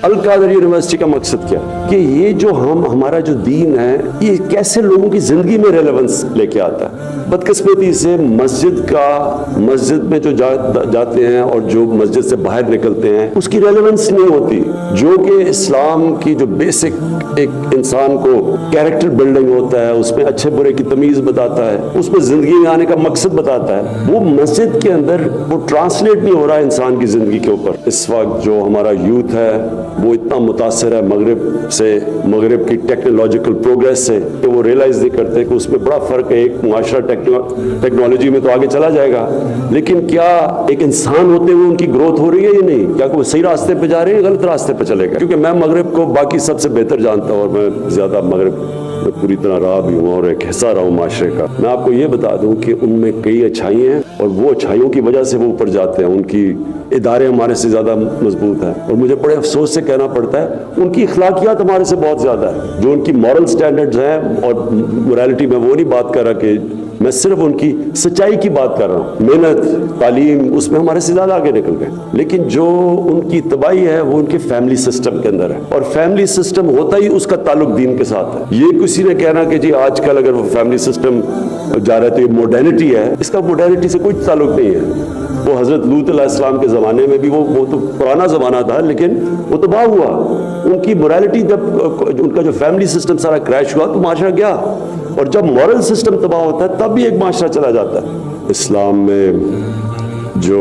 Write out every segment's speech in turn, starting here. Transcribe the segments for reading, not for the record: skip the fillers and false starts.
Al-Qadri university کا مقصد کیا کہ یہ جو ہمارا جو دین ہے یہ کیسے لوگوں کی زندگی میں ریلیونس لے کے آتا ہے. بدقسمتی سے مسجد میں جو جاتے ہیں اور جو مسجد سے باہر نکلتے ہیں اس کی ریلیونس نہیں ہوتی, جو کہ اسلام کی جو بیسک ایک انسان کو کیریکٹر بلڈنگ ہوتا ہے, اس میں اچھے برے کی تمیز بتاتا ہے, اس میں زندگی میں آنے کا مقصد بتاتا ہے, وہ مسجد کے اندر وہ ٹرانسلیٹ نہیں ہو رہا ہے انسان کی زندگی کے اوپر. اس وقت جو ہمارا یوتھ ہے وہ اتنا متاثر ہے مغرب کی ٹیکنالوجیکل پروگریس سے کہ وہ ریلائز نہیں کرتے کہ اس میں بڑا فرق ہے. ایک معاشرہ ٹیکنالوجی میں تو آگے چلا جائے گا, لیکن کیا ایک انسان ہوتے ہوئے ان کی گروتھ ہو رہی ہے یا نہیں؟ کیا وہ صحیح راستے پہ جا رہے ہیں, غلط راستے پہ چلے گا؟ کیونکہ میں مغرب کو باقی سب سے بہتر جانتا ہوں اور میں زیادہ مغرب میں پوری طرح رہا بھی ہوں اور ایک حصہ رہا ہوں معاشرے کا. میں آپ کو یہ بتا دوں کہ ان میں کئی اچھائی ہیں اور وہ اچھائیوں کی وجہ سے وہ اوپر جاتے ہیں. ان کی ادارے ہمارے سے زیادہ مضبوط ہیں اور مجھے بڑے افسوس سے کہنا پڑتا ہے ان کی اخلاقیات ہمارے سے بہت زیادہ ہے. جو ان کی مورل سٹینڈرڈز ہیں اور مورالٹی میں وہ نہیں بات کر رہا کہ میں صرف ان کی سچائی کی بات کر رہا ہوں. محنت تعلیم اس میں ہمارے سے زیادہ آگے نکل گئے, لیکن جو ان کی تباہی ہے وہ ان کے فیملی سسٹم کے اندر ہے, اور فیملی سسٹم ہوتا ہی اس کا تعلق دین کے ساتھ ہے. یہ کسی نے کہنا کہ جی آج کل اگر وہ فیملی سسٹم جا رہا ہے تو یہ ماڈرنٹی ہے, اس کا ماڈرنٹی سے کوئی تعلق نہیں ہے. وہ حضرت لوط علیہ السلام کے زمانے میں بھی وہ تو پرانا زمانہ تھا لیکن وہ تباہ ہوا. ان کی مورالٹی جب ان کا جو فیملی سسٹم سارا کریش ہوا تو معاشرہ گیا, اور جب مورل سسٹم تباہ ہوتا ہے تب بھی ایک معاشرہ چلا جاتا ہے. اسلام میں جو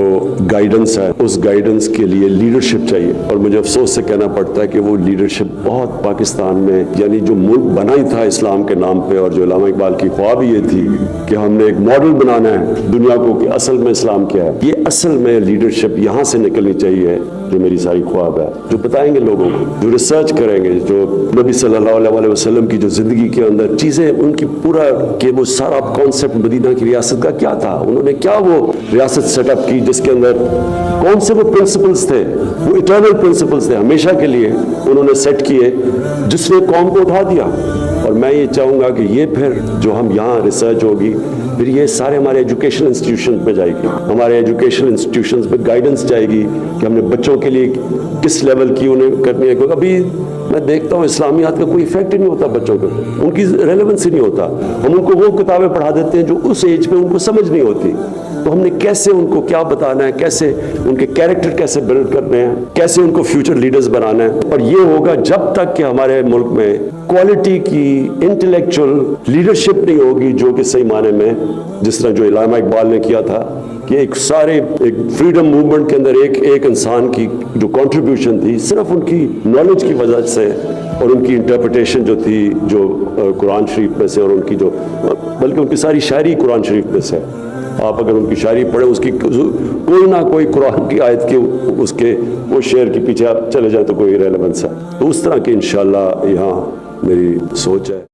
گائیڈنس ہے اس گائیڈنس کے لیے لیڈرشپ چاہیے, اور مجھے افسوس سے کہنا پڑتا ہے کہ وہ لیڈرشپ بہت پاکستان میں, یعنی جو ملک بنا ہی تھا اسلام کے نام پہ, اور جو علامہ اقبال کی خواب یہ تھی کہ ہم نے ایک ماڈل بنانا ہے دنیا کو کہ اصل میں اسلام کیا ہے, یہ اصل میں لیڈرشپ یہاں سے نکلنی چاہیے. جو میری ساری خواب ہے, جو بتائیں گے لوگوں کو, جو ریسرچ کریں گے, جو نبی صلی اللہ علیہ وسلم کی جو زندگی کے اندر چیزیں ان کی پورا کہ وہ سارا کانسیپٹ مدینہ کی ریاست کا کیا تھا, انہوں نے کیا وہ ریاست سیٹ اپ کی جس کے اندر کون سے وہ پرنسپلز تھے, وہ ایٹرنل پرنسپلز تھے ہمیشہ کے لیے انہوں نے سیٹ کیے جس نے قوم کو اٹھا دیا. اور میں یہ چاہوں گا کہ یہ پھر جو ہم یہاں ریسرچ ہوگی پھر یہ سارے ہمارے ایجوکیشن انسٹیٹیوشن پہ جائے گی, ہمارے ایجوکیشن انسٹیٹیوشنز پہ گائیڈنس جائے گی کہ ہم نے بچوں کے لیے کس لیول کی انہیں کرنی ہے. کیونکہ ابھی میں دیکھتا ہوں اسلامیات کا کوئی افیکٹ ہی نہیں ہوتا بچوں پہ, ان کی ریلیونس ہی نہیں ہوتا. ہم ان کو وہ کتابیں پڑھا دیتے ہیں جو اس ایج پہ ان کو سمجھ نہیں ہوتی, تو ہم نے کیسے ان کو کیا بتانا ہے, کیسے ان کے کیریکٹر کیسے بلڈ کرنے ہیں, کیسے ان کو فیوچر لیڈرز بنانا ہے. اور یہ ہوگا جب تک کہ ہمارے ملک میں کوالٹی کی انٹلیکچوئل لیڈرشپ نہیں ہوگی جو کہ صحیح معنی میں جس طرح جو علامہ اقبال نے کیا تھا کہ ایک فریڈم موومنٹ کے اندر ایک انسان کی جو کنٹریبیوشن تھی صرف ان کی نالج کی وجہ سے اور ان کی انٹرپریٹیشن جو تھی جو قرآن شریف میں سے, اور ان کی جو بلکہ ان کی ساری شاعری قرآن شریف میں سے. آپ اگر ان کی شاعری پڑھیں اس کی کوئی نہ کوئی قرآن کی آیت کے اس کے وہ شعر کے پیچھے آپ چلے جائیں تو کوئی ریلیونس ہے. تو اس طرح کی انشاءاللہ یہاں میری سوچ ہے.